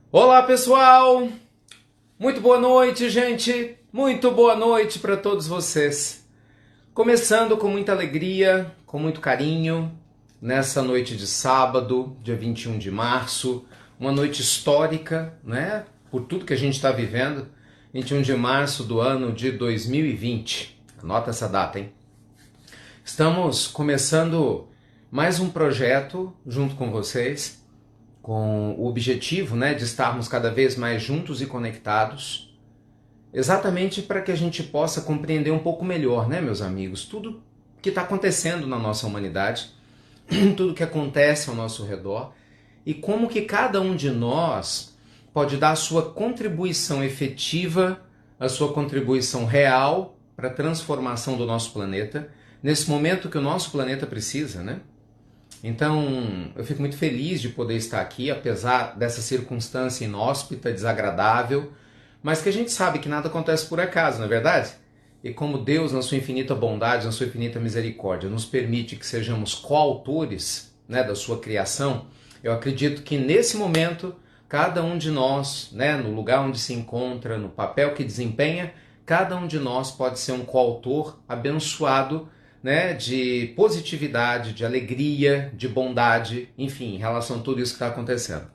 Olá, pessoal! Muito boa noite, gente! Muito boa noite para todos vocês. Começando com muita alegria, com muito carinho, nessa noite de sábado, dia 21 de março, uma noite histórica, né? Por tudo que a gente está vivendo. 21 de março do ano de 2020. Anota essa data, hein? Estamos começando mais um projeto junto com vocês, com o objetivo, né, de estarmos cada vez mais juntos e conectados, exatamente para que a gente possa compreender um pouco melhor, né, meus amigos, tudo que está acontecendo na nossa humanidade, tudo que acontece ao nosso redor e como que cada um de nós pode dar a sua contribuição efetiva, a sua contribuição real para a transformação do nosso planeta, nesse momento que o nosso planeta precisa, né? Então, eu fico muito feliz de poder estar aqui, apesar dessa circunstância inóspita, desagradável, mas que a gente sabe que nada acontece por acaso, não é verdade? E como Deus, na sua infinita bondade, na sua infinita misericórdia, nos permite que sejamos coautores, né, da sua criação, eu acredito que nesse momento, cada um de nós, né, no lugar onde se encontra, no papel que desempenha, cada um de nós pode ser um coautor abençoado, né, de positividade, de alegria, de bondade, enfim, em relação a tudo isso que está acontecendo.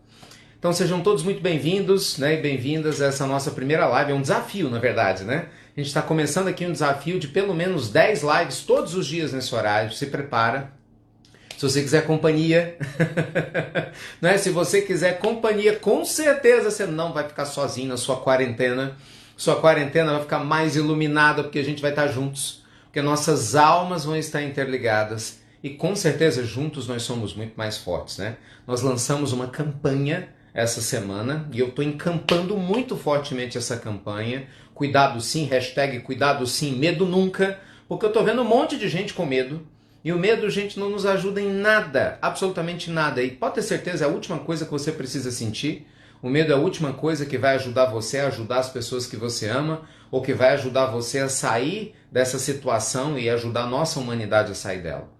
Então sejam todos muito bem-vindos, né, e bem-vindas a essa nossa primeira live. É um desafio, na verdade, né? A gente está começando aqui um desafio de pelo menos 10 lives todos os dias nesse horário. Se prepara. Se você quiser companhia, né? Se você quiser companhia, com certeza você não vai ficar sozinho na sua quarentena. Sua quarentena vai ficar mais iluminada porque a gente vai estar juntos. Porque nossas almas vão estar interligadas e com certeza juntos nós somos muito mais fortes, né? Nós lançamos uma campanha essa semana e eu estou encampando muito fortemente essa campanha. Cuidado sim, hashtag cuidado sim, medo nunca, porque eu estou vendo um monte de gente com medo e o medo, gente, não nos ajuda em nada, absolutamente nada. E pode ter certeza, é a última coisa que você precisa sentir. O medo é a última coisa que vai ajudar você a ajudar as pessoas que você ama, ou que vai ajudar você a sair dessa situação e ajudar a nossa humanidade a sair dela.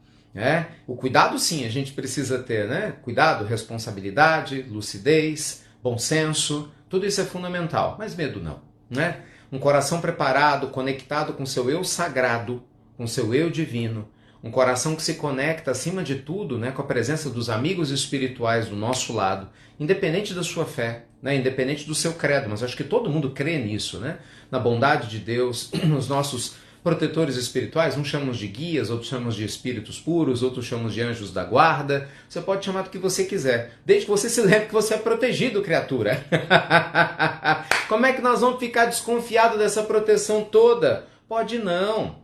O cuidado sim a gente precisa ter, né? Cuidado, responsabilidade, lucidez, bom senso, tudo isso é fundamental, mas medo não, né? Um coração preparado, conectado com seu eu sagrado, com seu eu divino, um coração que se conecta acima de tudo, né, com a presença dos amigos espirituais do nosso lado, independente da sua fé, né, independente do seu credo, mas acho que todo mundo crê nisso, né? Na bondade de Deus, nos nossos protetores espirituais, uns chamamos de guias, outros chamamos de espíritos puros, outros chamamos de anjos da guarda. Você pode chamar do que você quiser, desde que você se lembre que você é protegido, criatura. Como é que nós vamos ficar desconfiados dessa proteção toda? Pode não.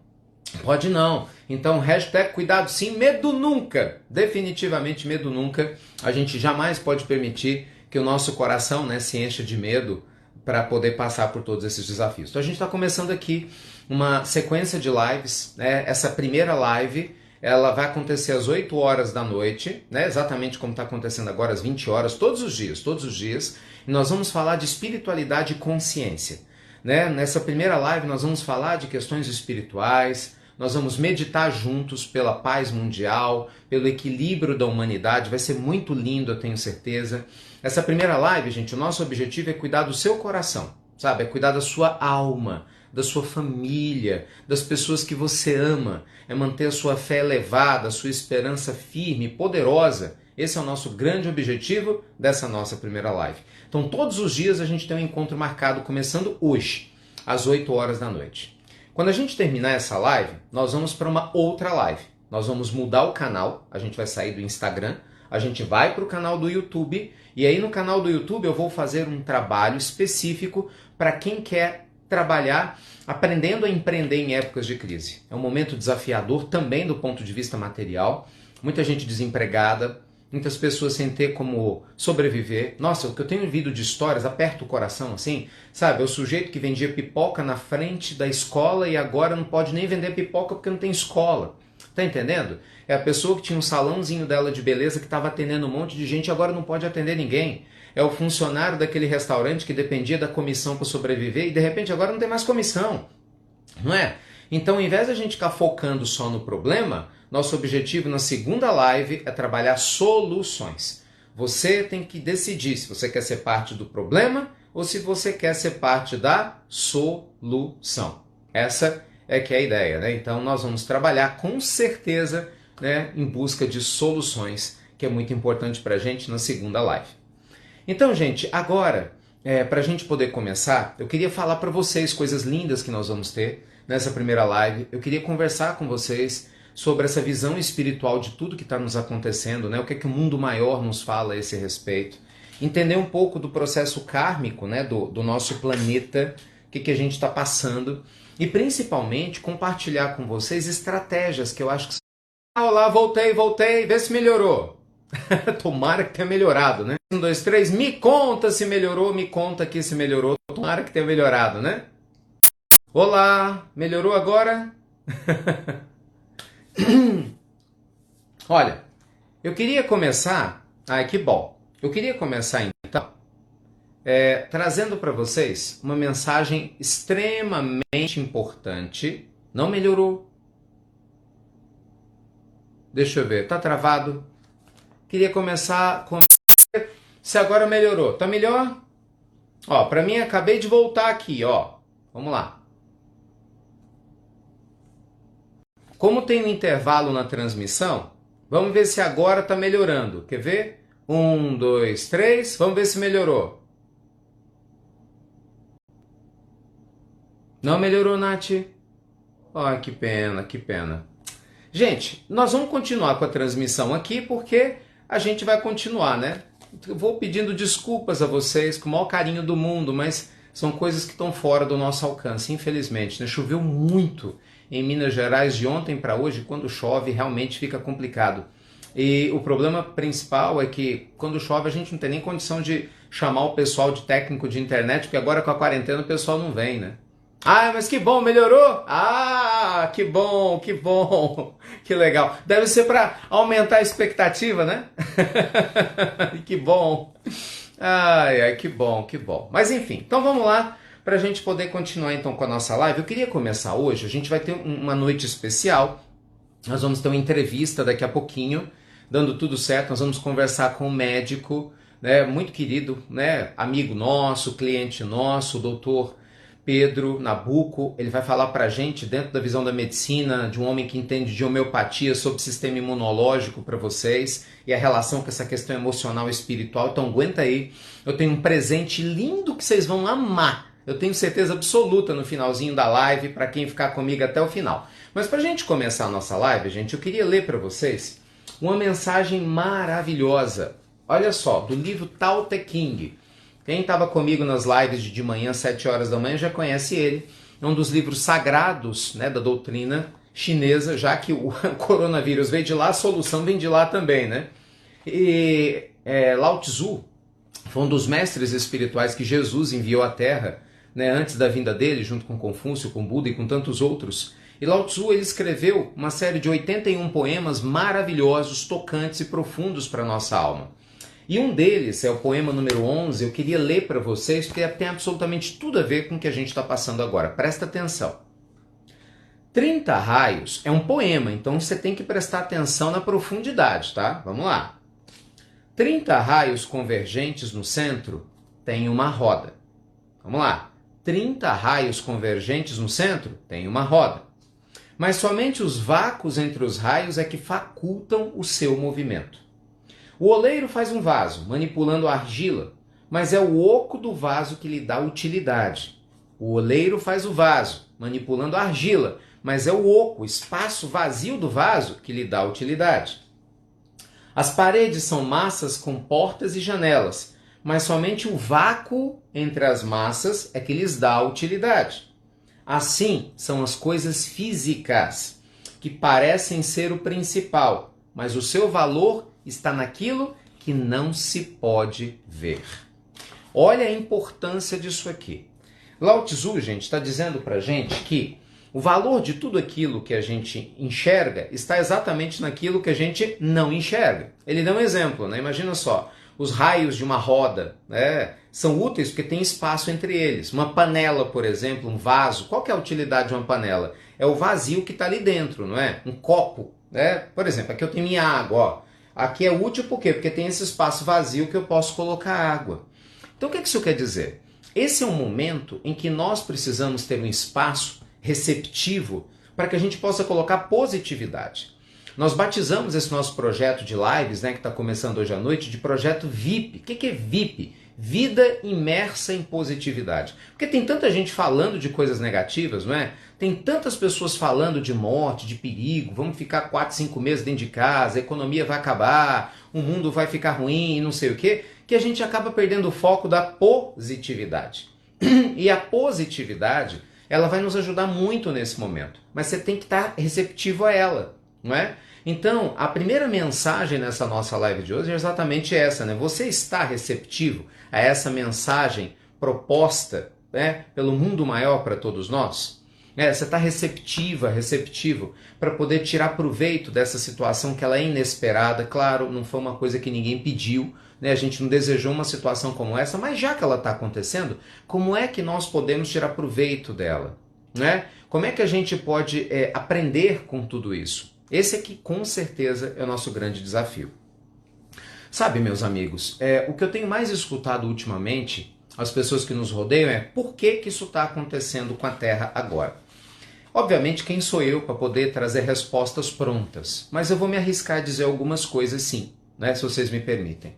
Pode não. Então, hashtag cuidado sim, medo nunca. Definitivamente medo nunca. A gente jamais pode permitir que o nosso coração, né, se encha de medo para poder passar por todos esses desafios. Então a gente está começando aqui uma sequência de lives, né? Essa primeira live, ela vai acontecer às 8 horas da noite, né? Exatamente como está acontecendo agora, às 20 horas, todos os dias. E nós vamos falar de espiritualidade e consciência, né? Nessa primeira live nós vamos falar de questões espirituais, nós vamos meditar juntos pela paz mundial, pelo equilíbrio da humanidade. Vai ser muito lindo, eu tenho certeza. Essa primeira live, gente, o nosso objetivo é cuidar do seu coração, sabe? É cuidar da sua alma, da sua família, das pessoas que você ama. É manter a sua fé elevada, a sua esperança firme, poderosa. Esse é o nosso grande objetivo dessa nossa primeira live. Então, todos os dias a gente tem um encontro marcado, começando hoje, às 8 horas da noite. Quando a gente terminar essa live, nós vamos para uma outra live. Nós vamos mudar o canal, a gente vai sair do Instagram, a gente vai para o canal do YouTube, e aí no canal do YouTube eu vou fazer um trabalho específico para quem quer trabalhar aprendendo a empreender em épocas de crise. É um momento desafiador também do ponto de vista material, muita gente desempregada, muitas pessoas sem ter como sobreviver. Nossa, o que eu tenho ouvido de histórias aperta o coração, assim, sabe? É o sujeito que vendia pipoca na frente da escola e agora não pode nem vender pipoca porque não tem escola. Tá entendendo? É a pessoa que tinha um salãozinho dela de beleza que estava atendendo um monte de gente e agora não pode atender ninguém. É o funcionário daquele restaurante que dependia da comissão para sobreviver e de repente agora não tem mais comissão. Não é? Então, ao invés de a gente ficar focando só no problema, nosso objetivo na segunda live é trabalhar soluções. Você tem que decidir se você quer ser parte do problema ou se você quer ser parte da solução. Essa é que é a ideia, né? Então nós vamos trabalhar com certeza, né, em busca de soluções, que é muito importante para a gente na segunda live. Então, gente, agora, para a gente poder começar, eu queria falar para vocês coisas lindas que nós vamos ter nessa primeira live. Eu queria conversar com vocês sobre essa visão espiritual de tudo que está nos acontecendo, né? O que é que o mundo maior nos fala a esse respeito. Entender um pouco do processo kármico, né? do nosso planeta, o que a gente está passando. E principalmente compartilhar com vocês estratégias que eu acho que... Olá, voltei, vê se melhorou. Tomara que tenha melhorado, né? 1, 2, 3, me conta se melhorou, me conta aqui se melhorou. Tomara que tenha melhorado, né? Olá, melhorou agora? Olha, eu queria começar... Ai, que bom. Eu queria começar então trazendo para vocês uma mensagem extremamente importante. Não melhorou? Deixa eu ver, tá travado? Queria começar com... Se agora melhorou. Tá melhor? Ó, para mim acabei de voltar aqui, ó. Vamos lá. Como tem um intervalo na transmissão, vamos ver se agora tá melhorando. Quer ver? 1, 2, 3. Vamos ver se melhorou. Não melhorou, Nath? Ai, que pena, que pena. Gente, nós vamos continuar com a transmissão aqui porque a gente vai continuar, né? Eu vou pedindo desculpas a vocês com o maior carinho do mundo, mas são coisas que estão fora do nosso alcance, infelizmente, né? Choveu muito em Minas Gerais de ontem para hoje. Quando chove realmente fica complicado. E o problema principal é que quando chove a gente não tem nem condição de chamar o pessoal de técnico de internet, porque agora com a quarentena o pessoal não vem, né? Ah, mas que bom, melhorou? Ah, que bom, que legal. Deve ser para aumentar a expectativa, né? Que bom. Ai, que bom. Mas enfim, então vamos lá para a gente poder continuar então com a nossa live. Eu queria começar hoje, a gente vai ter uma noite especial. Nós vamos ter uma entrevista daqui a pouquinho, dando tudo certo. Nós vamos conversar com um médico, né, muito querido, né, amigo nosso, cliente nosso, o doutor Pedro Nabuco. Ele vai falar pra gente, dentro da visão da medicina, de um homem que entende de homeopatia, sobre o sistema imunológico para vocês e a relação com essa questão emocional e espiritual. Então aguenta aí, eu tenho um presente lindo que vocês vão amar. Eu tenho certeza absoluta no finalzinho da live, para quem ficar comigo até o final. Mas pra gente começar a nossa live, gente, eu queria ler para vocês uma mensagem maravilhosa. Olha só, do livro Tao Te Ching. Quem estava comigo nas lives de manhã, 7 horas da manhã, já conhece ele. É um dos livros sagrados, né, da doutrina chinesa, já que o coronavírus veio de lá, a solução vem de lá também, né? E Lao Tzu foi um dos mestres espirituais que Jesus enviou à Terra, né, antes da vinda dele, junto com Confúcio, com Buda e com tantos outros. E Lao Tzu ele escreveu uma série de 81 poemas maravilhosos, tocantes e profundos para a nossa alma. E um deles é o poema número 11, eu queria ler para vocês, porque tem absolutamente tudo a ver com o que a gente está passando agora. Presta atenção. 30 raios é um poema, então você tem que prestar atenção na profundidade, tá? Vamos lá. 30 raios convergentes no centro tem uma roda. Vamos lá. 30 raios convergentes no centro tem uma roda. Mas somente os vácuos entre os raios é que facultam o seu movimento. O oleiro faz um vaso, manipulando a argila, mas é o oco do vaso que lhe dá utilidade. O oleiro faz o vaso, manipulando a argila, mas é o oco, o espaço vazio do vaso, que lhe dá utilidade. As paredes são massas com portas e janelas, mas somente o vácuo entre as massas é que lhes dá utilidade. Assim são as coisas físicas, que parecem ser o principal, mas o seu valor está naquilo que não se pode ver. Olha a importância disso aqui. Lao Tzu, gente, está dizendo para a gente que o valor de tudo aquilo que a gente enxerga está exatamente naquilo que a gente não enxerga. Ele dá um exemplo, né? Imagina só, os raios de uma roda, né, são úteis porque tem espaço entre eles. Uma panela, por exemplo, um vaso, qual que é a utilidade de uma panela? É o vazio que está ali dentro, não é? Um copo, né? Por exemplo, aqui eu tenho minha água, ó. Aqui é útil por quê? Porque tem esse espaço vazio que eu posso colocar água. Então o que isso quer dizer? Esse é um momento em que nós precisamos ter um espaço receptivo para que a gente possa colocar positividade. Nós batizamos esse nosso projeto de lives, né, que está começando hoje à noite, de projeto VIP. O que é VIP? Vida imersa em positividade. Porque tem tanta gente falando de coisas negativas, não é? Tem tantas pessoas falando de morte, de perigo, vamos ficar 4, 5 meses dentro de casa, a economia vai acabar, o mundo vai ficar ruim e não sei o quê, que a gente acaba perdendo o foco da positividade. E a positividade, ela vai nos ajudar muito nesse momento, mas você tem que estar receptivo a ela, não é? Então, a primeira mensagem nessa nossa live de hoje é exatamente essa, né? Você está receptivo a essa mensagem proposta, né, pelo mundo maior para todos nós? Você está receptivo para poder tirar proveito dessa situação que ela é inesperada. Claro, não foi uma coisa que ninguém pediu, né? A gente não desejou uma situação como essa, mas já que ela está acontecendo, como é que nós podemos tirar proveito dela? Né? Como é que a gente pode aprender com tudo isso? Esse aqui, com certeza, é o nosso grande desafio. Sabe, meus amigos, o que eu tenho mais escutado ultimamente, as pessoas que nos rodeiam, é por que isso está acontecendo com a Terra agora? Obviamente, quem sou eu para poder trazer respostas prontas? Mas eu vou me arriscar a dizer algumas coisas sim, né, se vocês me permitem.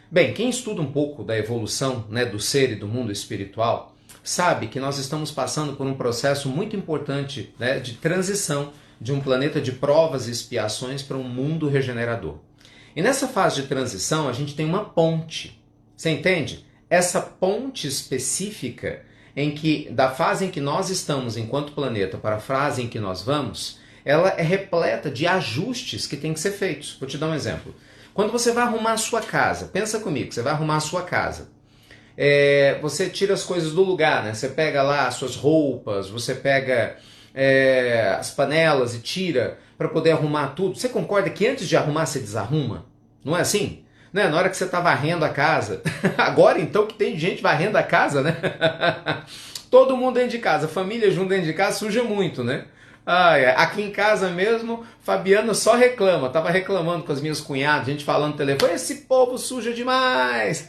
Bem, quem estuda um pouco da evolução, né, do ser e do mundo espiritual, sabe que nós estamos passando por um processo muito importante, né, de transição de um planeta de provas e expiações para um mundo regenerador. E nessa fase de transição a gente tem uma ponte, você entende? Essa ponte específica da fase em que nós estamos enquanto planeta para a fase em que nós vamos, ela é repleta de ajustes que têm que ser feitos. Vou te dar um exemplo. Quando você vai arrumar a sua casa, pensa comigo, você vai arrumar a sua casa. Você tira as coisas do lugar, né? Você pega lá as suas roupas, você pega as panelas e tira para poder arrumar tudo. Você concorda que antes de arrumar você desarruma? Não é assim? Né? Na hora que você está varrendo a casa. Agora então que tem gente varrendo a casa, né? Todo mundo dentro de casa, família junto dentro de casa suja muito, né? Aqui em casa mesmo, Fabiana só reclama. Tava reclamando com as minhas cunhadas, gente falando no telefone, esse povo suja demais.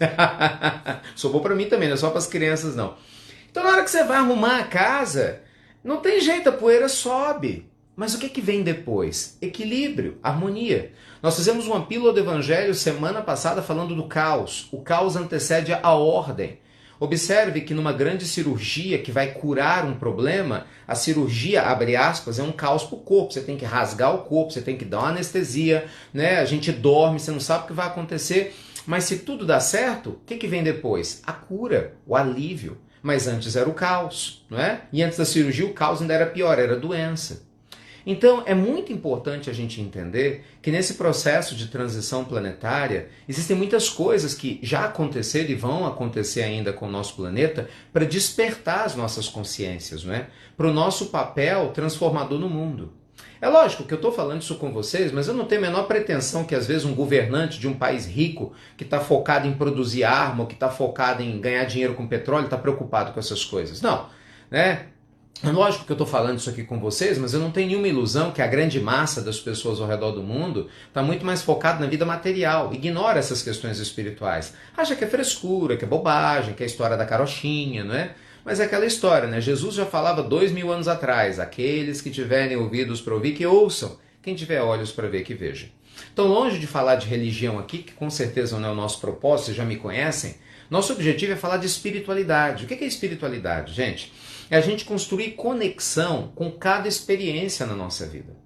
Sobrou para mim também, não é só para as crianças não. Então na hora que você vai arrumar a casa, não tem jeito, a poeira sobe. Mas o que vem depois? Equilíbrio, harmonia. Nós fizemos uma pílula do Evangelho semana passada falando do caos. O caos antecede a ordem. Observe que numa grande cirurgia que vai curar um problema, a cirurgia, abre aspas, é um caos para o corpo. Você tem que rasgar o corpo, você tem que dar uma anestesia, né? A gente dorme, você não sabe o que vai acontecer. Mas se tudo dá certo, o que vem depois? A cura, o alívio. Mas antes era o caos, não é? E antes da cirurgia o caos ainda era pior, era doença. Então é muito importante a gente entender que nesse processo de transição planetária existem muitas coisas que já aconteceram e vão acontecer ainda com o nosso planeta para despertar as nossas consciências, não é? Para o nosso papel transformador no mundo. É lógico que eu estou falando isso com vocês, mas eu não tenho a menor pretensão que às vezes um governante de um país rico que está focado em produzir arma ou que está focado em ganhar dinheiro com petróleo está preocupado com essas coisas. Não, né? É lógico que eu estou falando isso aqui com vocês, mas eu não tenho nenhuma ilusão que a grande massa das pessoas ao redor do mundo está muito mais focada na vida material, ignora essas questões espirituais. Acha que é frescura, que é bobagem, que é a história da carochinha, não é? Mas é aquela história, né? Jesus já falava 2000 anos atrás, aqueles que tiverem ouvidos para ouvir, que ouçam, quem tiver olhos para ver, que veja. Então, longe de falar de religião aqui, que com certeza não é o nosso propósito, vocês já me conhecem, nosso objetivo é falar de espiritualidade. O que é espiritualidade, gente? É a gente construir conexão com cada experiência na nossa vida.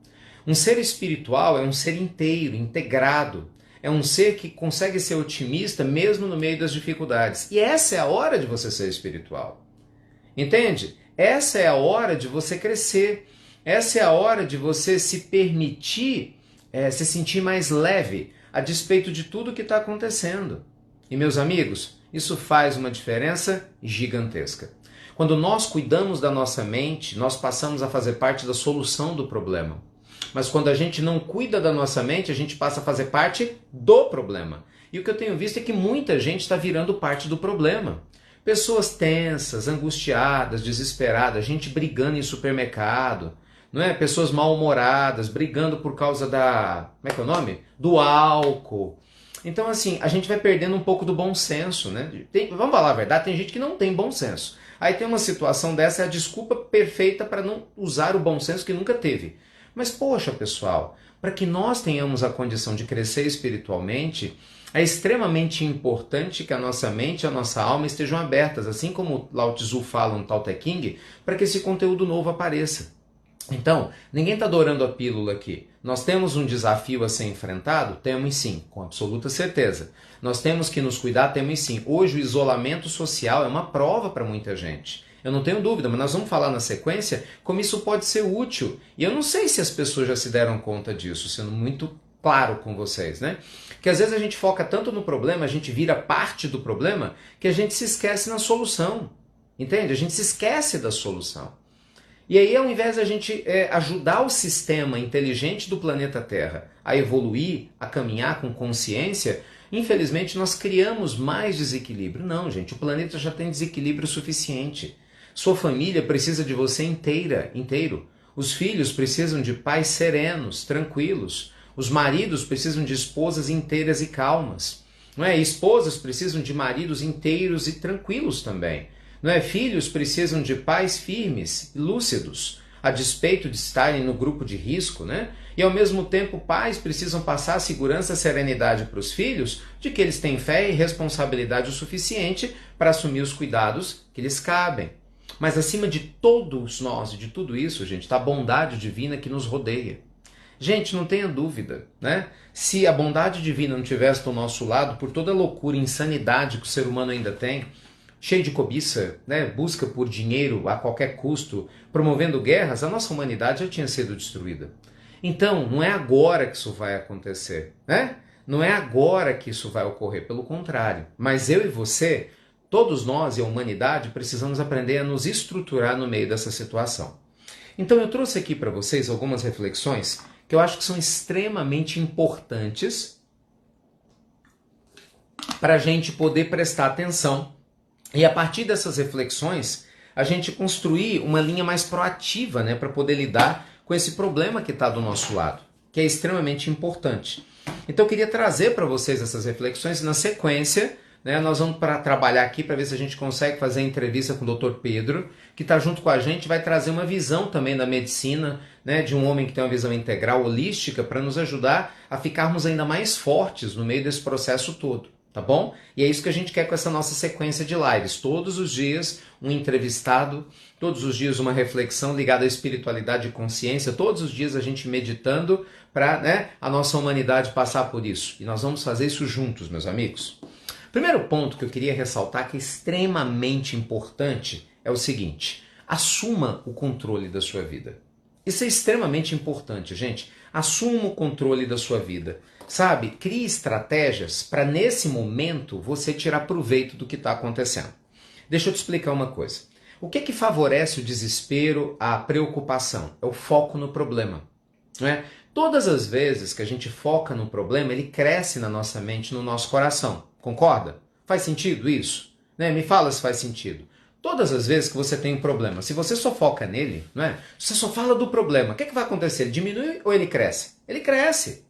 Um ser espiritual é um ser inteiro, integrado. É um ser que consegue ser otimista mesmo no meio das dificuldades. E essa é a hora de você ser espiritual. Entende? Essa é a hora de você crescer. Essa é a hora de você se permitir se sentir mais leve a despeito de tudo que está acontecendo. E meus amigos, isso faz uma diferença gigantesca. Quando nós cuidamos da nossa mente, nós passamos a fazer parte da solução do problema. Mas quando a gente não cuida da nossa mente, a gente passa a fazer parte do problema. E o que eu tenho visto é que muita gente está virando parte do problema. Pessoas tensas, angustiadas, desesperadas, gente brigando em supermercado, não é? Pessoas mal-humoradas, brigando por causa da, como é que é o nome? Do álcool. Então, assim, a gente vai perdendo um pouco do bom senso, né? Vamos falar a verdade, tem gente que não tem bom senso. Aí tem uma situação dessa, é a desculpa perfeita para não usar o bom senso que nunca teve. Mas, poxa, pessoal, para que nós tenhamos a condição de crescer espiritualmente, é extremamente importante que a nossa mente e a nossa alma estejam abertas, assim como Lao Tzu fala no Tao Te Ching, para que esse conteúdo novo apareça. Então, ninguém está adorando a pílula aqui. Nós temos um desafio a ser enfrentado? Temos sim, com absoluta certeza. Nós temos que nos cuidar? Temos sim. Hoje o isolamento social é uma prova para muita gente. Eu não tenho dúvida, mas nós vamos falar na sequência como isso pode ser útil. E eu não sei se as pessoas já se deram conta disso, sendo muito claro com vocês, né? Que às vezes a gente foca tanto no problema, a gente vira parte do problema, que a gente se esquece na solução. Entende? A gente se esquece da solução. E aí, ao invés de a gente ajudar o sistema inteligente do planeta Terra a evoluir, a caminhar com consciência, infelizmente nós criamos mais desequilíbrio. Não, gente, o planeta já tem desequilíbrio suficiente. Sua família precisa de você inteiro. Os filhos precisam de pais serenos, tranquilos. Os maridos precisam de esposas inteiras e calmas. Não é? Esposas precisam de maridos inteiros e tranquilos também. Não é? Filhos precisam de pais firmes e lúcidos, a despeito de estarem no grupo de risco, né? E ao mesmo tempo pais precisam passar a segurança e a serenidade para os filhos de que eles têm fé e responsabilidade o suficiente para assumir os cuidados que lhes cabem. Mas acima de todos nós e de tudo isso, gente, está a bondade divina que nos rodeia. Gente, não tenha dúvida, né? Se a bondade divina não tivesse do nosso lado, por toda a loucura e insanidade que o ser humano ainda tem, cheio de cobiça, né? Busca por dinheiro a qualquer custo, promovendo guerras, a nossa humanidade já tinha sido destruída. Então, não é agora que isso vai acontecer, né? Não é agora que isso vai ocorrer, pelo contrário. Mas eu e você, todos nós e a humanidade, precisamos aprender a nos estruturar no meio dessa situação. Então eu trouxe aqui para vocês algumas reflexões que eu acho que são extremamente importantes para a gente poder prestar atenção e a partir dessas reflexões a gente construir uma linha mais proativa, né, para poder lidar com esse problema que está do nosso lado, que é extremamente importante. Então eu queria trazer para vocês essas reflexões e na sequência, né, nós vamos trabalhar aqui para ver se a gente consegue fazer a entrevista com o Dr. Pedro, que está junto com a gente, vai trazer uma visão também da medicina, né, de um homem que tem uma visão integral, holística, para nos ajudar a ficarmos ainda mais fortes no meio desse processo todo. Tá bom? E é isso que a gente quer com essa nossa sequência de lives. Todos os dias um entrevistado, todos os dias uma reflexão ligada à espiritualidade e consciência, todos os dias a gente meditando para, né, a nossa humanidade passar por isso. E nós vamos fazer isso juntos, meus amigos. Primeiro ponto que eu queria ressaltar que é extremamente importante é o seguinte: assuma o controle da sua vida. Isso é extremamente importante, gente. Assuma o controle da sua vida. Sabe, crie estratégias para nesse momento você tirar proveito do que está acontecendo. Deixa eu te explicar uma coisa. O que favorece o desespero, a preocupação? É o foco no problema. Não é? Todas as vezes que a gente foca no problema, ele cresce na nossa mente, no nosso coração. Concorda? Faz sentido isso? Né? Me fala se faz sentido. Todas as vezes que você tem um problema, se você só foca nele, não é? Você só fala do problema, o que vai acontecer? Ele diminui ou ele cresce? Ele cresce.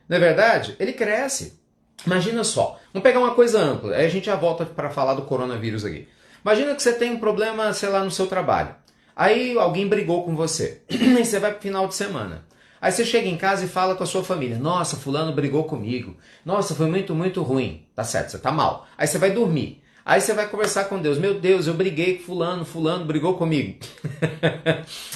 Não é verdade? Ele cresce. Imagina só, vamos pegar uma coisa ampla, aí a gente já volta para falar do coronavírus aqui. Imagina que você tem um problema, sei lá, no seu trabalho. Aí alguém brigou com você, e você vai pro final de semana. Aí você chega em casa e fala com a sua família: nossa, fulano brigou comigo. Nossa, foi muito, muito ruim. Tá certo, você tá mal. Aí você vai dormir. Aí você vai conversar com Deus: meu Deus, eu briguei com fulano brigou comigo.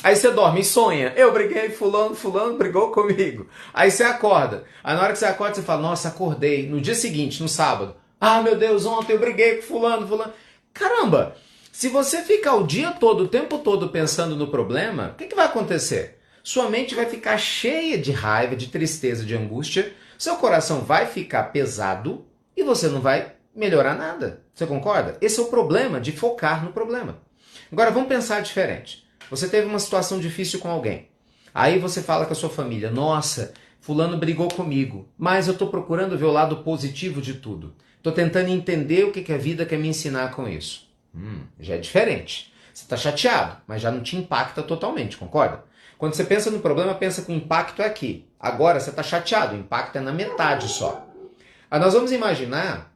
Aí você dorme e sonha: eu briguei com fulano brigou comigo. Aí você acorda. Aí na hora que você acorda, você fala: nossa, acordei. No dia seguinte, no sábado: ah, meu Deus, ontem eu briguei com fulano. Caramba, se você ficar o dia todo, o tempo todo pensando no problema, o que vai acontecer? Sua mente vai ficar cheia de raiva, de tristeza, de angústia. Seu coração vai ficar pesado e você não vai melhorar nada. Você concorda? Esse é o problema de focar no problema. Agora vamos pensar diferente. Você teve uma situação difícil com alguém. Aí você fala com a sua família: nossa, fulano brigou comigo, mas eu estou procurando ver o lado positivo de tudo. Estou tentando entender o que a vida quer me ensinar com isso. Já é diferente. Você está chateado, mas já não te impacta totalmente, concorda? Quando você pensa no problema, pensa que o impacto é aqui. Agora você está chateado, o impacto é na metade só. Aí nós vamos imaginar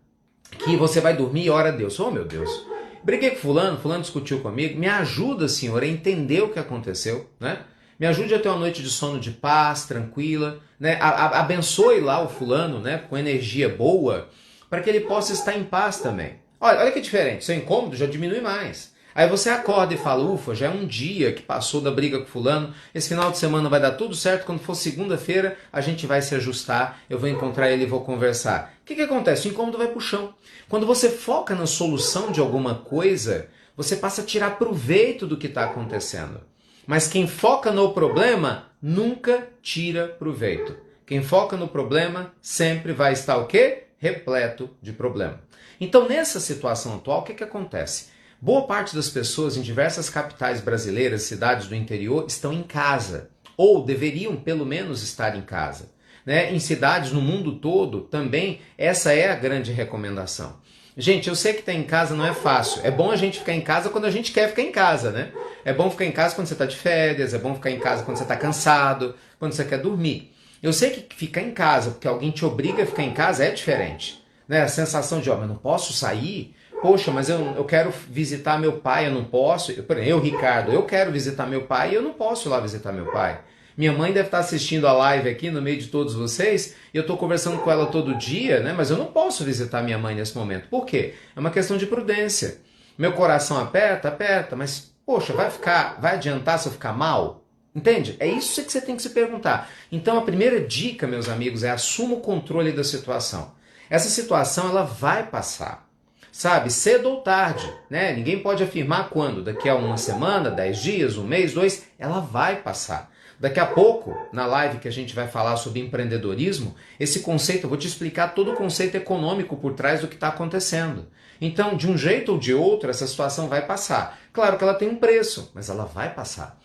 que você vai dormir e ora a Deus. Oh, meu Deus, briguei com fulano, fulano discutiu comigo. Me ajuda, Senhor, a entender o que aconteceu, né? Me ajude a ter uma noite de sono de paz, tranquila, né? Abençoe lá o fulano, né? Com energia boa, para que ele possa estar em paz também. Olha que diferente, seu incômodo já diminui mais. Aí você acorda e fala, ufa, já é um dia que passou da briga com fulano, esse final de semana vai dar tudo certo, quando for segunda-feira a gente vai se ajustar, eu vou encontrar ele e vou conversar. O que acontece? O incômodo vai pro chão. Quando você foca na solução de alguma coisa, você passa a tirar proveito do que está acontecendo. Mas quem foca no problema nunca tira proveito. Quem foca no problema sempre vai estar o quê? Repleto de problema. Então nessa situação atual, o que acontece? Boa parte das pessoas em diversas capitais brasileiras, cidades do interior, estão em casa. Ou deveriam pelo menos estar em casa. Né? Em cidades no mundo todo também, essa é a grande recomendação. Gente, eu sei que estar em casa não é fácil. É bom a gente ficar em casa quando a gente quer ficar em casa, né? É bom ficar em casa quando você está de férias, é bom ficar em casa quando você está cansado, quando você quer dormir. Eu sei que ficar em casa, porque alguém te obriga a ficar em casa, é diferente. Né? A sensação de, mas não posso sair? Poxa, mas eu quero visitar meu pai, eu não posso. Eu, Ricardo, eu quero visitar meu pai e eu não posso ir lá visitar meu pai. Minha mãe deve estar assistindo a live aqui no meio de todos vocês e eu estou conversando com ela todo dia, né? Mas eu não posso visitar minha mãe nesse momento. Por quê? É uma questão de prudência. Meu coração aperta, mas poxa, vai adiantar se eu ficar mal? Entende? É isso que você tem que se perguntar. Então a primeira dica, meus amigos, é assuma o controle da situação. Essa situação ela vai passar. Sabe, cedo ou tarde, né? Ninguém pode afirmar quando, daqui a uma semana, 10 dias, um mês, 2, ela vai passar. Daqui a pouco, na live que a gente vai falar sobre empreendedorismo, esse conceito, eu vou te explicar todo o conceito econômico por trás do que está acontecendo. Então, de um jeito ou de outro, essa situação vai passar. Claro que ela tem um preço, mas ela vai passar.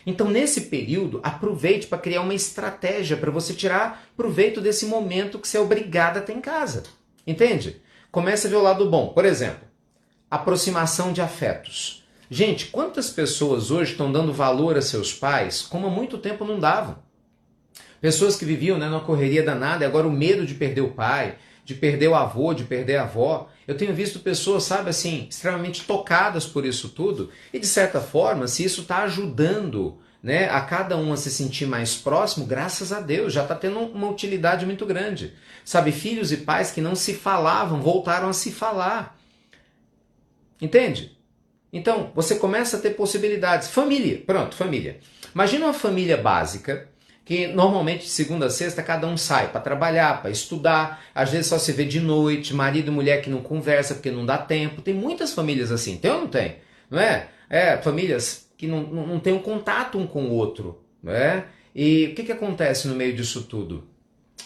Então, nesse período, aproveite para criar uma estratégia para você tirar proveito desse momento que você é obrigado a ter em casa. Entende? Começa a ver o lado bom. Por exemplo, aproximação de afetos. Gente, quantas pessoas hoje estão dando valor a seus pais como há muito tempo não davam? Pessoas que viviam, né, numa correria danada e agora o medo de perder o pai, de perder o avô, de perder a avó. Eu tenho visto pessoas, sabe assim, extremamente tocadas por isso tudo. E de certa forma, se isso está ajudando, né, a cada um a se sentir mais próximo, graças a Deus, já está tendo uma utilidade muito grande. Sabe, filhos e pais que não se falavam, voltaram a se falar. Entende? Então, você começa a ter possibilidades. Família, pronto, família. Imagina uma família básica, que normalmente de segunda a sexta cada um sai para trabalhar, para estudar, às vezes só se vê de noite, marido e mulher que não conversa porque não dá tempo. Tem muitas famílias assim, tem ou não tem? Não é? Famílias que não têm um contato um com o outro. Não é? E o que acontece no meio disso tudo?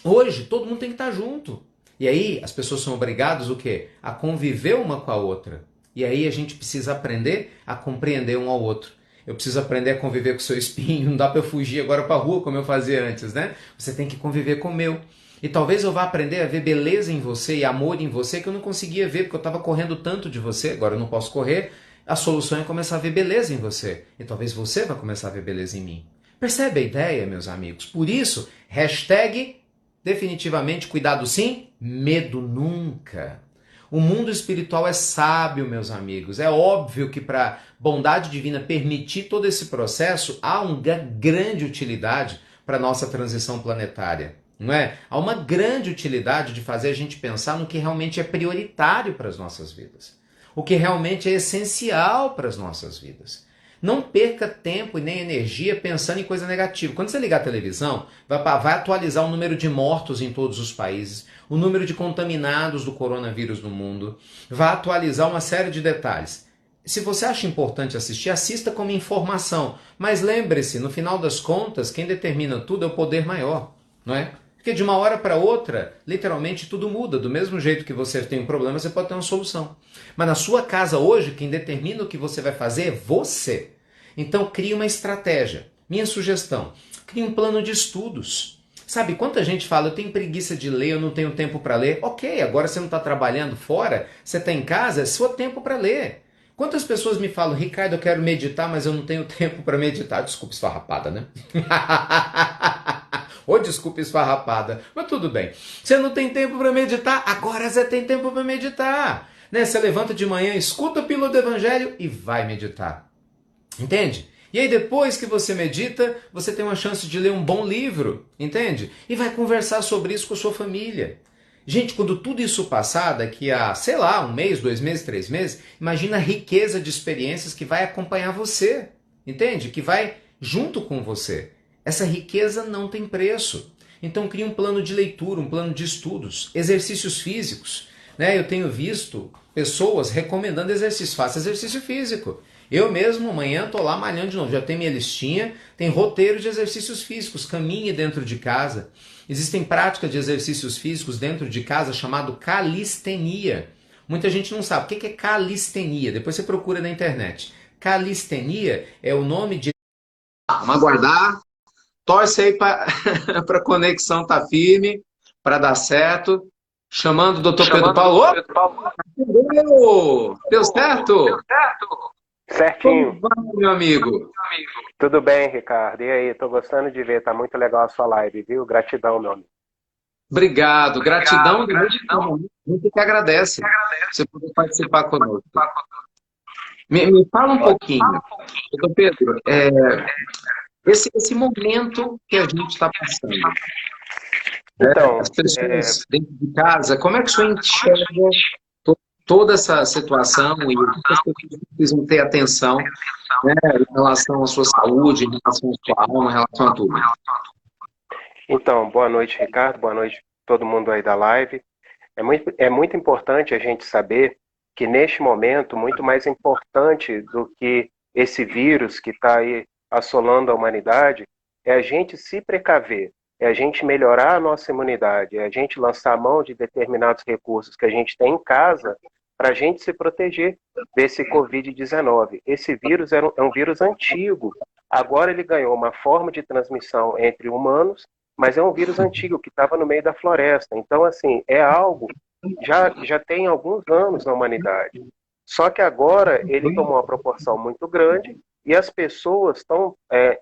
Hoje todo mundo tem que estar junto. E aí as pessoas são obrigadas o quê? A conviver uma com a outra. E aí a gente precisa aprender a compreender um ao outro. Eu preciso aprender a conviver com o seu espinho. Não dá para eu fugir agora para a rua como eu fazia antes, né? Você tem que conviver com o meu. E talvez eu vá aprender a ver beleza em você e amor em você que eu não conseguia ver porque eu estava correndo tanto de você. Agora eu não posso correr. A solução é começar a ver beleza em você. E talvez você vá começar a ver beleza em mim. Percebe a ideia, meus amigos? Por isso, hashtag definitivamente cuidado sim, medo nunca. O mundo espiritual é sábio, meus amigos. É óbvio que para a bondade divina permitir todo esse processo, há uma grande utilidade para a nossa transição planetária. Não é? Há uma grande utilidade de fazer a gente pensar no que realmente é prioritário para as nossas vidas. O que realmente é essencial para as nossas vidas. Não perca tempo e nem energia pensando em coisa negativa. Quando você ligar a televisão, vai atualizar o número de mortos em todos os países, o número de contaminados do coronavírus no mundo, vai atualizar uma série de detalhes. Se você acha importante assistir, assista como informação. Mas lembre-se, no final das contas, quem determina tudo é o poder maior, não é? Porque de uma hora para outra, literalmente tudo muda. Do mesmo jeito que você tem um problema, você pode ter uma solução. Mas na sua casa hoje, quem determina o que você vai fazer é você. Então crie uma estratégia. Minha sugestão, crie um plano de estudos. Sabe, quanta gente fala, eu tenho preguiça de ler, eu não tenho tempo para ler. Ok, agora você não está trabalhando fora, você está em casa, é seu tempo para ler. Quantas pessoas me falam, Ricardo, eu quero meditar, mas eu não tenho tempo para meditar? Desculpa, esfarrapada, né? Ou desculpa, esfarrapada. Mas tudo bem. Você não tem tempo para meditar? Agora você tem tempo para meditar. Né? Você levanta de manhã, escuta a pílula do evangelho e vai meditar. Entende? E aí depois que você medita, você tem uma chance de ler um bom livro, entende? E vai conversar sobre isso com a sua família. Gente, quando tudo isso passar, daqui a, sei lá, 1 mês, 2 meses, 3 meses, imagina a riqueza de experiências que vai acompanhar você, entende? Que vai junto com você. Essa riqueza não tem preço. Então crie um plano de leitura, um plano de estudos, exercícios físicos. Né? Eu tenho visto pessoas recomendando exercício, faça exercício físico. Eu mesmo amanhã estou lá malhando de novo, já tem minha listinha, tem roteiro de exercícios físicos, caminhe dentro de casa. Existem práticas de exercícios físicos dentro de casa chamado calistenia. Muita gente não sabe o que é calistenia, depois você procura na internet. Calistenia é o nome de... Vamos aguardar, torce aí para a conexão tá firme, para dar certo. Chamando o doutor Pedro Paulo. Deu certo? Certinho. Como vai, meu amigo? Tudo bem, Ricardo? E aí, tô gostando de ver, tá muito legal a sua live, viu? Gratidão, meu amigo. Obrigado, gratidão. A gente que agradece você poder participar conosco. Me fala um pouquinho, doutor Pedro, esse momento que a gente está passando, Então, as pessoas dentro de casa, como é que o senhor enxerga toda essa situação e o que as pessoas precisam ter atenção, né, em relação à sua saúde, em relação à sua alma, em relação a tudo? boa noite, Ricardo, boa noite todo mundo aí da live. É muito importante a gente saber que neste momento, muito mais importante do que esse vírus que está aí assolando a humanidade, é a gente se precaver, é a gente melhorar a nossa imunidade, é a gente lançar a mão de determinados recursos que a gente tem em casa para a gente se proteger desse Covid-19. Esse vírus é um vírus antigo, agora ele ganhou uma forma de transmissão entre humanos, mas é um vírus antigo que estava no meio da floresta. Então, assim, é algo já tem alguns anos na humanidade. Só que agora ele tomou uma proporção muito grande e as pessoas estão,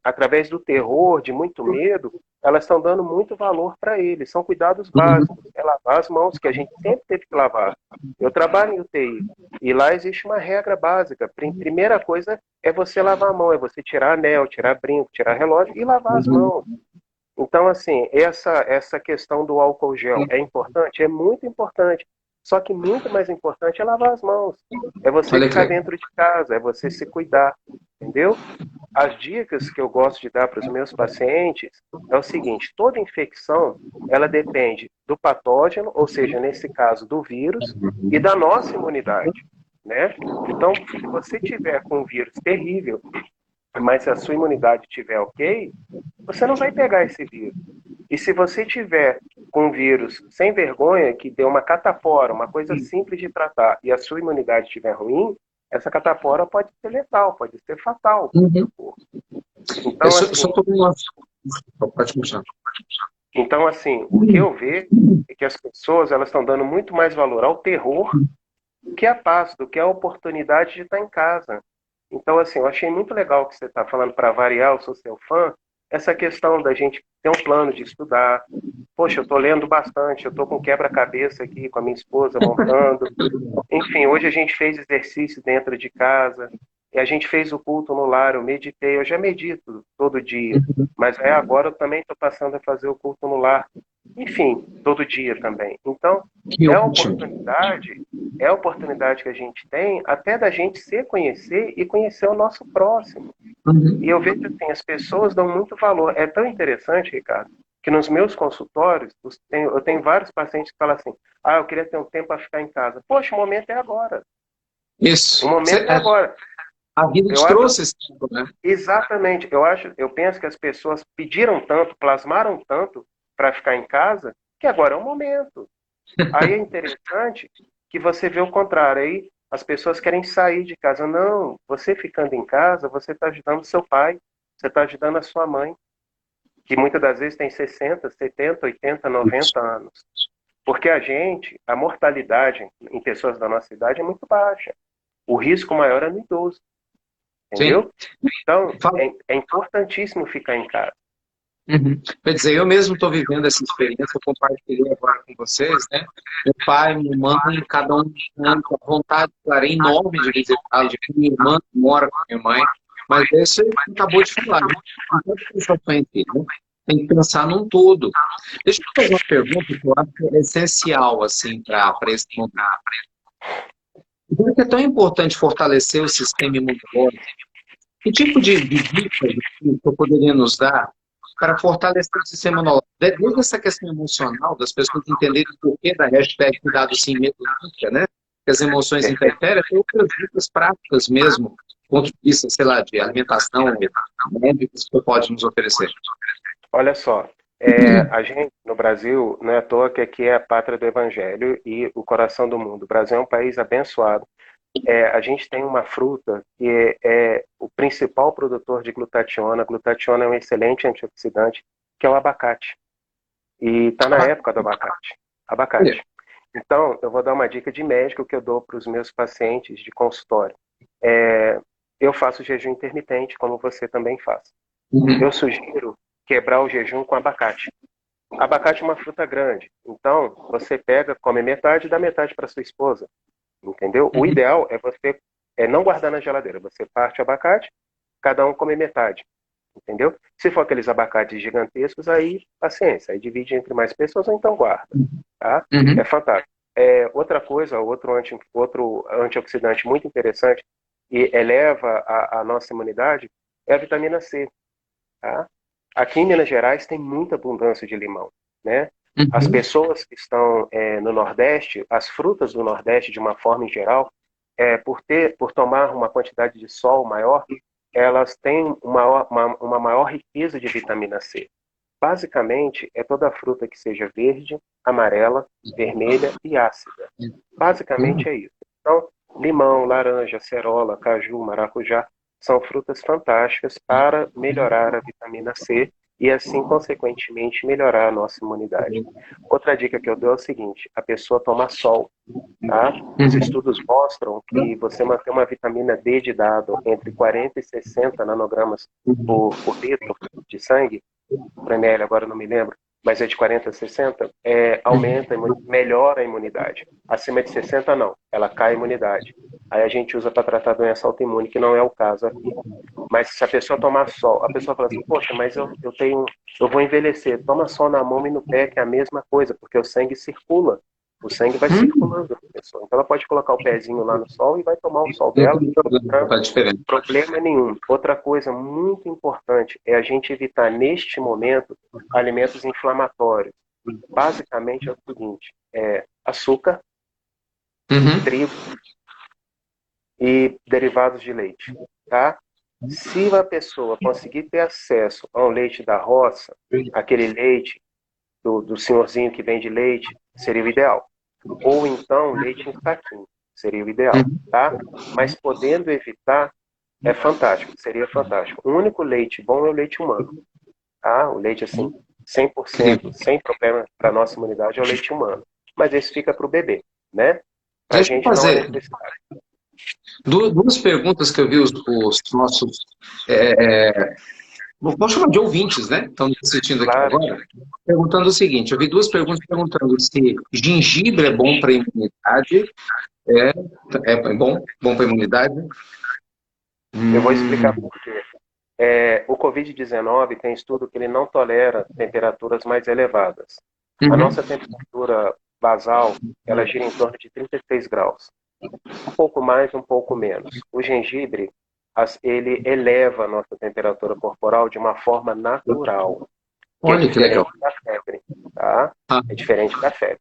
através do terror, de muito medo, elas estão dando muito valor para ele. São cuidados básicos. É lavar as mãos, que a gente sempre teve que lavar. Eu trabalho em UTI e lá existe uma regra básica. Primeira coisa é você lavar a mão, é você tirar anel, tirar brinco, tirar relógio e lavar as mãos. Então, assim, essa questão do álcool gel é importante? É muito importante. Só que muito mais importante é lavar as mãos. É você Olha que ficar legal. dentro de casa, é você se cuidar, entendeu? As dicas que eu gosto de dar para os meus pacientes é o seguinte: toda infecção, ela depende do patógeno, ou seja, nesse caso do vírus, e da nossa imunidade, né? Então, se você tiver com um vírus terrível, mas se a sua imunidade estiver ok, você não vai pegar esse vírus. E se você tiver com um vírus sem vergonha, que deu uma catapora, uma coisa simples de tratar, e a sua imunidade estiver ruim, essa catapora pode ser letal, pode ser fatal para o seu Uhum. corpo. Eu Então, só assim, estou com uma... Pode continuar. o que eu vejo é que as pessoas elas estão dando muito mais valor ao terror do que à paz, do que à oportunidade de estar em casa. Então, assim, eu achei muito legal o que você está falando para variar, eu sou seu fã, essa questão da gente ter um plano de estudar. Poxa, eu estou lendo bastante, eu estou com quebra-cabeça aqui com a minha esposa montando. Enfim, hoje a gente fez exercício dentro de casa, e a gente fez o culto no lar, eu meditei, eu já medito todo dia, mas agora eu também estou passando a fazer o culto no lar, enfim, todo dia também. Então, Que é a ótimo. oportunidade, é a oportunidade que a gente tem até da gente se conhecer e conhecer o nosso próximo. E Uhum. eu vejo assim, as pessoas dão muito valor. É tão interessante, Ricardo, que nos meus consultórios, eu tenho vários pacientes que falam assim: ah, eu queria ter um tempo para ficar em casa. Poxa, o momento é agora. O Isso. momento é agora. A vida Eu te acho trouxe esse tempo, né? exatamente. Eu penso que as pessoas pediram tanto, plasmaram tanto para ficar em casa, que agora é o momento. Aí é interessante que você vê o contrário. Aí as pessoas querem sair de casa. Não, você ficando em casa, você está ajudando seu pai, você está ajudando a sua mãe, que muitas das vezes tem 60, 70, 80, 90 anos. Porque a mortalidade em pessoas da nossa idade é muito baixa. O risco maior é no idoso, Sim. entendeu? Então, Fala. é importantíssimo ficar em casa. Quer dizer, eu mesmo estou vivendo essa experiência, eu compartilhei agora com vocês, né? Meu pai, minha mãe, cada um com vontade, claro, enorme de visitá-los, minha irmã que mora com minha mãe, mas isso você acabou de falar, né? Não pode pensar só em si, né? Tem que pensar num todo. Deixa eu fazer uma pergunta que eu acho que é essencial, assim, para esse momento. Por que é tão importante fortalecer o sistema imunológico? Que tipo de dicas que eu poderia nos dar para fortalecer o sistema imunológico? Desde essa questão emocional, das pessoas entenderem o porquê da hashtag cuidado sem medo nunca, né? Que as emoções Perfeito. interferem, até outras dicas práticas mesmo, do ponto de vista, sei lá, de alimentação, médicos que você pode nos oferecer. Olha só, a gente no Brasil, não é à toa que aqui é a pátria do Evangelho e o coração do mundo. O Brasil é um país abençoado. A gente tem uma fruta que é o principal produtor de glutationa. A glutationa é um excelente antioxidante, que é o abacate. E está na época do abacate. Abacate. Então, eu vou dar uma dica de médico que eu dou para os meus pacientes de consultório. Eu faço jejum intermitente, como você também faz. Eu sugiro quebrar o jejum com abacate. Abacate é uma fruta grande. Então, você pega, come metade e dá metade para sua esposa. Entendeu? O ideal é você não guardar na geladeira. Você parte o abacate, cada um come metade. Entendeu? Se for aqueles abacates gigantescos, aí paciência, aí divide entre mais pessoas ou então guarda. Tá? É fantástico. Outra coisa, outro antioxidante muito interessante e eleva a nossa imunidade é a vitamina C. Tá? Aqui em Minas Gerais tem muita abundância de limão, né? As pessoas que estão no Nordeste, as frutas do Nordeste de uma forma em geral, por tomar uma quantidade de sol maior, elas têm uma maior riqueza de vitamina C. Basicamente, é toda fruta que seja verde, amarela, vermelha e ácida. Basicamente é isso. Então, limão, laranja, cerola, caju, maracujá são frutas fantásticas para melhorar a vitamina C e assim, consequentemente, melhorar a nossa imunidade. Outra dica que eu dou é o seguinte: a pessoa toma sol. Tá? Os estudos mostram que você manter uma vitamina D de dado entre 40 e 60 nanogramas por litro de sangue, por ml, agora não me lembro, mas é de 40 a 60, aumenta, melhora a imunidade. Acima de 60, não, ela cai a imunidade. Aí a gente usa para tratar doença autoimune, que não é o caso aqui. Mas se a pessoa tomar sol, a pessoa fala assim, poxa, mas eu vou envelhecer. Toma sol na mão e no pé, que é a mesma coisa, porque o sangue circula. O sangue vai circulando na pessoa. Então ela pode colocar o pezinho lá no sol e vai tomar o sol Não dela. tem problema, faz diferente. Problema nenhum. Outra coisa muito importante é a gente evitar, neste momento, alimentos inflamatórios. Basicamente é o seguinte: açúcar, trigo e derivados de leite. Tá? Se a pessoa conseguir ter acesso ao leite da roça, aquele leite do senhorzinho que vende leite, seria o ideal. Ou então leite em saquinho, seria o ideal, tá? Mas podendo evitar, é fantástico, seria fantástico. O único leite bom é o leite humano, tá? O leite, assim, 100%, sem problema para a nossa imunidade, é o leite humano. Mas esse fica para o bebê, né? Para a Deixa eu gente não é fazer necessário. duas perguntas que eu vi os nossos. Vou chamar de ouvintes, né? Estão me assistindo aqui Claro. agora, perguntando o seguinte: eu vi duas perguntas perguntando se gengibre é bom para a imunidade. É bom para a imunidade? Eu vou explicar por quê. O Covid-19 tem estudo que ele não tolera temperaturas mais elevadas. A nossa temperatura basal, ela gira em torno de 33 graus. Um pouco mais, um pouco menos. O gengibre, ele eleva a nossa temperatura corporal de uma forma natural, que é Olha que legal. diferente da febre, tá? É diferente da febre.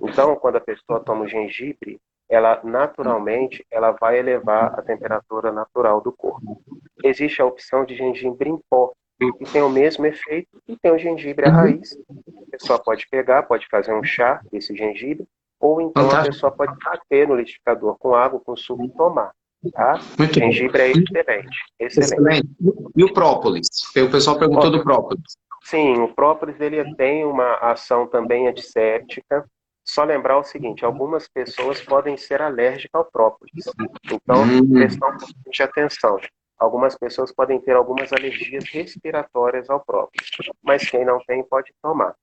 Então, quando a pessoa toma o gengibre, ela naturalmente ela vai elevar a temperatura natural do corpo. Existe a opção de gengibre em pó, que tem o mesmo efeito, e tem o gengibre à raiz. A pessoa pode pegar, pode fazer um chá desse gengibre, ou então a Fantástico. pessoa pode bater no liquidificador com água, com suco e tomar. Tá? Muito bom. Gengibre é excelente, excelente. Excelente. E o própolis? O pessoal perguntou do própolis. Sim, o própolis ele tem uma ação também antisséptica, Só lembrar o seguinte, algumas pessoas podem ser alérgicas ao própolis. Então, prestar um pouquinho de atenção. Algumas pessoas podem ter algumas alergias respiratórias ao própolis, mas quem não tem pode tomar.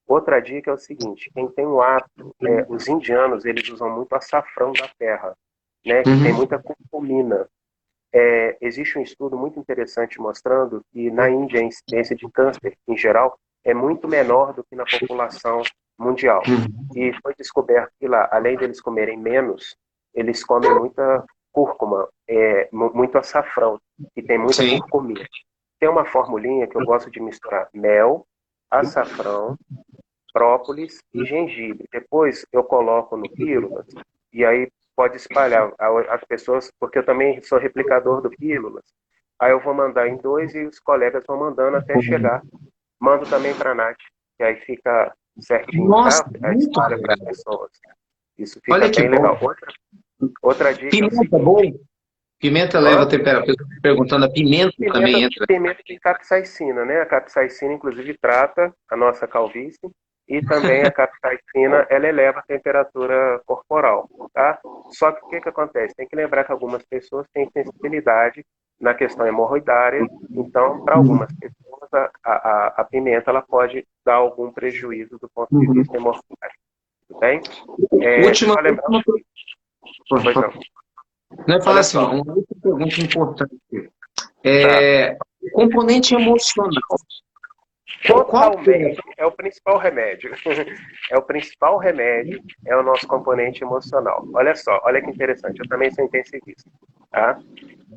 Outra dica é o seguinte, quem tem o hábito, os indianos, eles usam muito açafrão da terra, né, que tem muita curcumina. Existe um estudo muito interessante mostrando que na Índia a incidência de câncer, em geral, é muito menor do que na população mundial. E foi descoberto que lá, além deles comerem menos, eles comem muita cúrcuma, muito açafrão, que tem muita Sim. curcumina. Tem uma formulinha que eu gosto de misturar mel, açafrão, própolis e gengibre. Depois eu coloco no pílulas e aí pode espalhar as pessoas, porque eu também sou replicador do pílulas. Aí eu vou mandar em 2 e os colegas vão mandando até chegar. Mando também para a Nath, que aí fica certinho, Nossa, tá? Aí muito espalha para as legal. pessoas. Isso fica Olha que bem bom. legal. Outra dica é o Pimenta, seguinte. bom? Pimenta leva Ó, temperatura. Perguntando, a pimenta também entra. pimenta de capsaicina, né? A capsaicina, inclusive, trata a nossa calvície e também a capsaicina, ela eleva a temperatura corporal, tá? Só que o que acontece? Tem que lembrar que algumas pessoas têm sensibilidade na questão hemorroidária, então, para algumas pessoas, a pimenta ela pode dar algum prejuízo do ponto de vista hemorroidário, tudo bem? Última, Só lembrar o seguinte, pois não, não é falar olha assim, só, uma outra pergunta importante. tá. O componente emocional. Qual que é? Totalmente, é o principal remédio. É o principal remédio, é o nosso componente emocional. Olha só, olha que interessante, eu também sou intensivista, tá?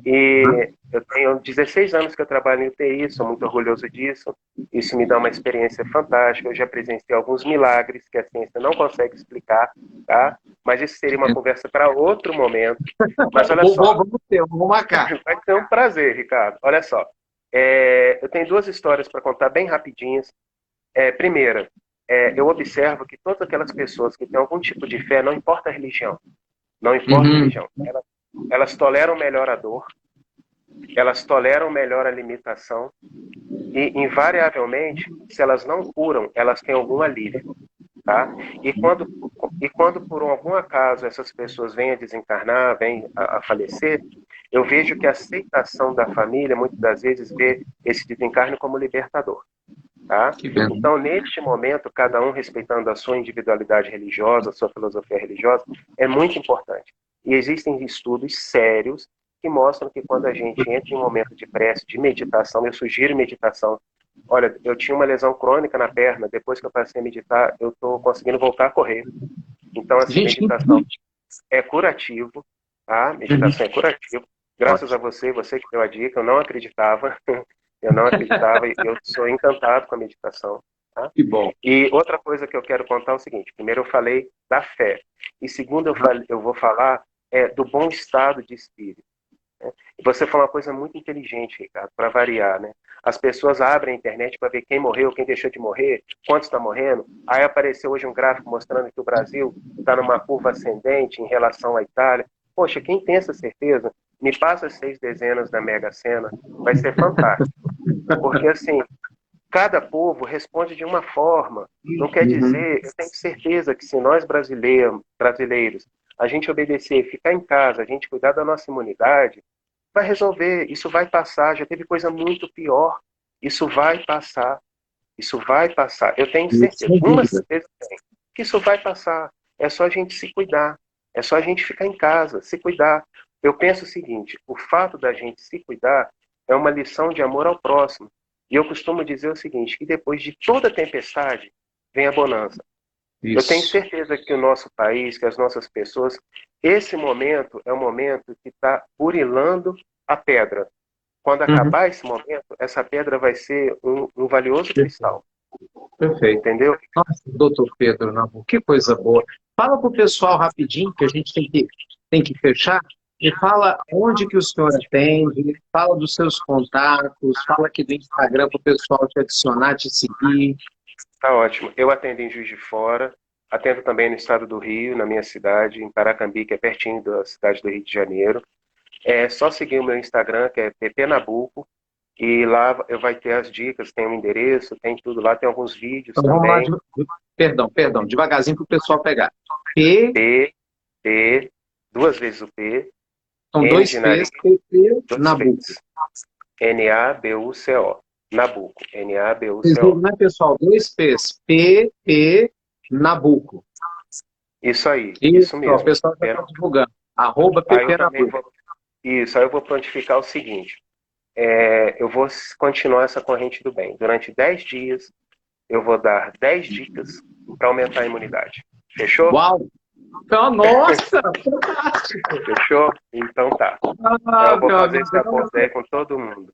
E eu tenho 16 anos que eu trabalho em UTI, sou muito orgulhoso disso. Isso me dá uma experiência fantástica. Eu já presenciei alguns milagres que a ciência não consegue explicar, tá? Mas isso seria uma conversa para outro momento. Mas olha só, Vamos marcar. vai ser um prazer, Ricardo. Olha só, eu tenho 2 histórias para contar bem rapidinhas. Primeira, eu observo que todas aquelas pessoas que têm algum tipo de fé, não importa a religião, não importa a religião, elas toleram melhor a dor, elas toleram melhor a limitação e, invariavelmente, se elas não curam, elas têm algum alívio, tá? E quando por algum acaso essas pessoas vêm a desencarnar, vêm a falecer, eu vejo que a aceitação da família, muitas das vezes, vê esse desencarne como libertador. Tá? Que bem. Então, neste momento, cada um respeitando a sua individualidade religiosa, a sua filosofia religiosa, é muito importante. E existem estudos sérios que mostram que quando a gente entra em um momento de prece, de meditação, eu sugiro meditação. Olha, eu tinha uma lesão crônica na perna, depois que eu passei a meditar, eu estou conseguindo voltar a correr. Então, assim, Gente, meditação é curativo, tá? Meditação é curativo. Graças a você, você que deu a dica, eu não acreditava, eu não acreditava e eu sou encantado com a meditação, tá? que bom. E outra coisa que eu quero contar é o seguinte, primeiro eu falei da fé, e segundo eu vou falar do bom estado de espírito. Né? E você falou uma coisa muito inteligente, Ricardo, para variar, né? As pessoas abrem a internet para ver quem morreu, quem deixou de morrer, quantos está morrendo. Aí apareceu hoje um gráfico mostrando que o Brasil está numa curva ascendente em relação à Itália. Poxa, quem tem essa certeza, me passa as 6 dezenas da Mega Sena, vai ser fantástico. Porque, assim, cada povo responde de uma forma. Não quer dizer, eu tenho certeza que se nós brasileiros, a gente obedecer, ficar em casa, a gente cuidar da nossa imunidade, vai resolver, isso vai passar, já teve coisa muito pior, isso vai passar, isso vai passar. Eu tenho certeza, uma certeza tem, que isso vai passar. É só a gente se cuidar, é só a gente ficar em casa, se cuidar. Eu penso o seguinte, o fato da gente se cuidar é uma lição de amor ao próximo. E eu costumo dizer o seguinte, que depois de toda tempestade, vem a bonança. Eu tenho Isso. certeza que o nosso país, que as nossas pessoas, esse momento é um momento que está burilando a pedra. Quando acabar esse momento, essa pedra vai ser um valioso cristal. Perfeito. Entendeu? Nossa, doutor Pedro Nabu, que coisa boa. Fala para o pessoal rapidinho, que a gente tem que fechar, e fala onde que o senhor atende, fala dos seus contatos, fala aqui do Instagram para o pessoal te adicionar, te seguir. Tá ótimo. Eu atendo em Juiz de Fora, atendo também no estado do Rio, na minha cidade, em Paracambi, que é pertinho da cidade do Rio de Janeiro. É só seguir o meu Instagram, que é PP Nabuco, e lá vai ter as dicas, tem um endereço, tem tudo lá, tem alguns vídeos Então vamos lá, também. Perdão, devagarzinho para o pessoal pegar. P, P, duas vezes o P, são N dois de P's, nariz, PP, dois Nabuco. P's. Nabuco. Nabuco. Vocês Nabuco. viram, né, pessoal? Dois P's, PP, Nabuco. Isso aí, Isso, isso ó, mesmo. o pessoal já está divulgando. Arroba Aí eu PP também Nabuco. Isso, aí eu vou prontificar o seguinte. Eu vou continuar essa corrente do bem. Durante 10 dias, eu vou dar 10 dicas para aumentar a imunidade. Fechou? Uau! Então, nossa, fantástico! Fechou? Então tá. Ah, Eu vou meu fazer amigo, esse aporte com todo mundo.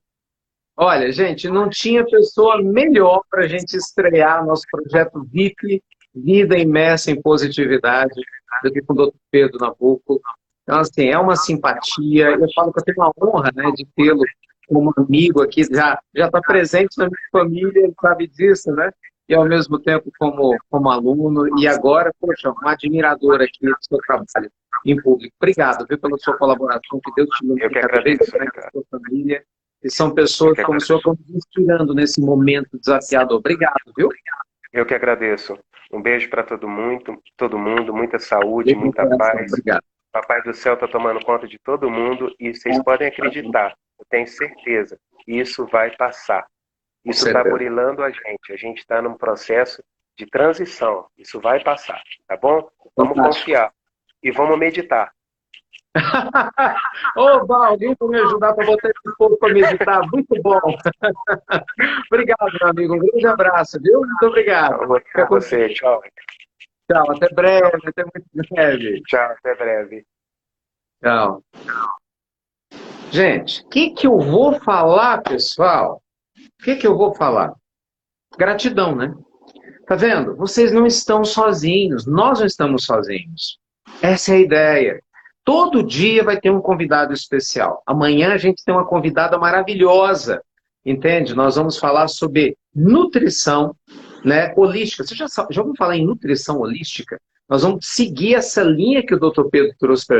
olha, gente, não tinha pessoa melhor para a gente estrear nosso projeto VIP, Vida Imersa em Positividade, do que com o Dr. Pedro Nabuco. Então, assim, é uma simpatia. Eu falo que eu tenho uma honra, né, de tê-lo como amigo aqui, já está presente na minha família, ele sabe disso, né? E ao mesmo tempo como aluno, e agora, poxa, um admirador aqui do seu trabalho em público. Obrigado, viu, pela sua colaboração, que Deus te Eu ilumine que cada vez agradeço, mais na Ricardo. sua família. E são Eu pessoas que como o senhor agradeço. que estão nos inspirando nesse momento desafiador. Obrigado, viu? Eu que agradeço. Um beijo para todo mundo, muita saúde, Beijo no muita coração. paz. Obrigado. Papai do céu está tomando conta de todo mundo e vocês podem acreditar, eu tenho certeza, que isso vai passar. Com Isso está certeza. burilando a gente está num processo de transição, isso vai passar, tá bom? Vamos Fantástico. confiar e vamos meditar. Ô, Val, alguém para me ajudar para botar esse povo para meditar? Muito bom. Obrigado, meu amigo. Um grande abraço, viu? Muito obrigado. Para você, tchau. Tchau, até breve, até muito breve. Tchau, até breve. Tchau. Gente, o que eu vou falar, pessoal? O que eu vou falar? Gratidão, né? Tá vendo? Vocês não estão sozinhos, nós não estamos sozinhos. Essa é a ideia. Todo dia vai ter um convidado especial. Amanhã a gente tem uma convidada maravilhosa, entende? Nós vamos falar sobre nutrição, né, holística. Você já ouviu falar em nutrição holística? Nós vamos seguir essa linha que o Dr. Pedro trouxe para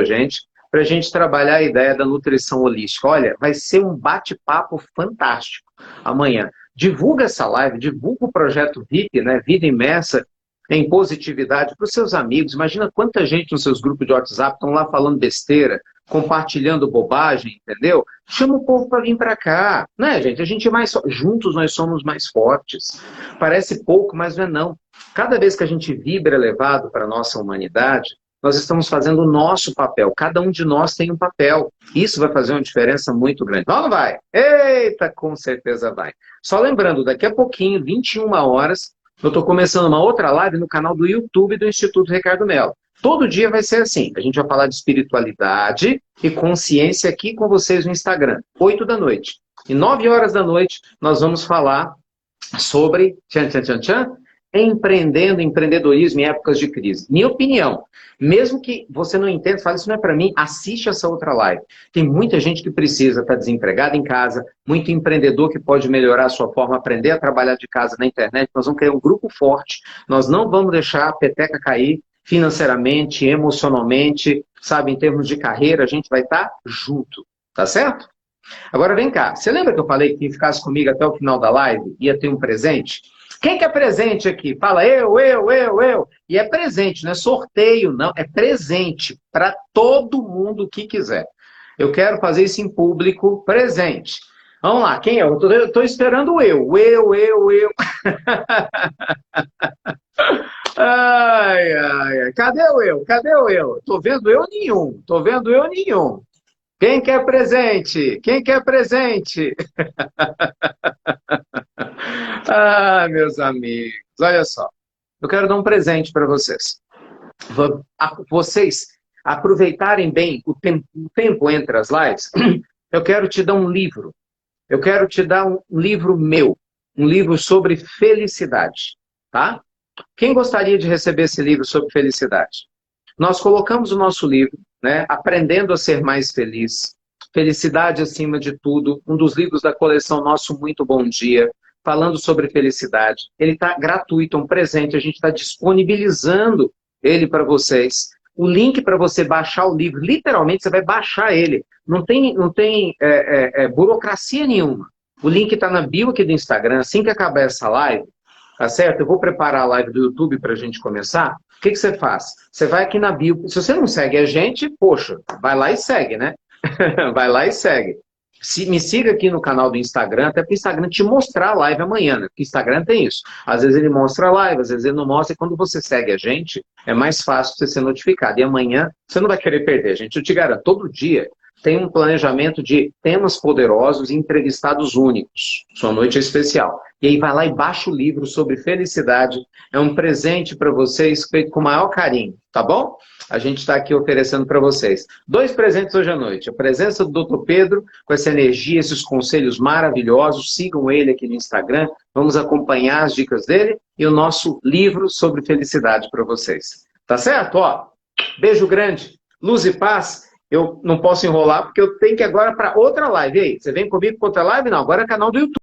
a gente trabalhar a ideia da nutrição holística. Olha, vai ser um bate-papo fantástico amanhã. Divulga essa live, divulga o projeto VIP, né, Vida Imersa em Positividade, para os seus amigos. Imagina quanta gente nos seus grupos de WhatsApp estão lá falando besteira, compartilhando bobagem, entendeu? Chama o povo para vir para cá, né, gente? A gente é mais juntos nós somos mais fortes. Parece pouco, mas não é não. Cada vez que a gente vibra elevado para a nossa humanidade, nós estamos fazendo o nosso papel. Cada um de nós tem um papel. Isso vai fazer uma diferença muito grande. Não, não vai? Eita, com certeza vai. Só lembrando, daqui a pouquinho, 21 horas, eu estou começando uma outra live no canal do YouTube do Instituto Ricardo Mello. Todo dia vai ser assim. A gente vai falar de espiritualidade e consciência aqui com vocês no Instagram. 8 da noite. E 9 horas da noite, nós vamos falar sobre empreendendo, empreendedorismo em épocas de crise. Minha opinião, mesmo que você não entenda, fale, isso não é para mim, assiste essa outra live. Tem muita gente que precisa estar desempregada em casa, muito empreendedor que pode melhorar a sua forma, aprender a trabalhar de casa na internet. Nós vamos criar um grupo forte, nós não vamos deixar a peteca cair financeiramente, emocionalmente, sabe, em termos de carreira, a gente vai estar junto, tá certo? Agora vem cá, você lembra que eu falei que quem ficasse comigo até o final da live ia ter um presente? Quem que é presente aqui? Fala eu. E é presente, não é sorteio, não. É presente para todo mundo que quiser. Eu quero fazer isso em público, presente. Vamos lá, quem é? Eu estou esperando o eu. Ai. Cadê o eu? Estou vendo eu nenhum. Quem quer presente? Ah, meus amigos, olha só. Eu quero dar um presente para vocês. Vocês aproveitarem bem o tempo entre as lives, eu quero te dar um livro. Eu quero te dar um livro meu. Um livro sobre felicidade. Tá? Quem gostaria de receber esse livro sobre felicidade? Nós colocamos o nosso livro, né, Aprendendo a Ser Mais Feliz. Felicidade acima de tudo. Um dos livros da coleção Nosso Muito Bom Dia. Falando sobre felicidade. Ele está gratuito, é um presente. A gente está disponibilizando ele para vocês. O link para você baixar o livro, literalmente você vai baixar ele. Não tem burocracia nenhuma. O link está na bio aqui do Instagram. Assim que acabar essa live, tá certo? Eu vou preparar a live do YouTube para a gente começar. O que você faz? Você vai aqui na bio. Se você não segue a gente, poxa, vai lá e segue, né? Vai lá e segue. Me siga aqui no canal do Instagram, até para o Instagram te mostrar a live amanhã, né? Porque o Instagram tem isso. Às vezes ele mostra a live, às vezes ele não mostra, e quando você segue a gente, é mais fácil você ser notificado. E amanhã você não vai querer perder, gente. Eu te garanto, todo dia tem um planejamento de temas poderosos e entrevistados únicos. Sua noite é especial. E aí vai lá e baixa o livro sobre felicidade. É um presente para vocês feito com o maior carinho, tá bom? A gente está aqui oferecendo para vocês 2 presentes hoje à noite. A presença do Dr. Pedro, com essa energia, esses conselhos maravilhosos. Sigam ele aqui no Instagram. Vamos acompanhar as dicas dele e o nosso livro sobre felicidade para vocês. Tá certo? Ó, beijo grande, luz e paz. Eu não posso enrolar porque eu tenho que ir agora para outra live. E aí, você vem comigo para outra live? Não, agora é canal do YouTube.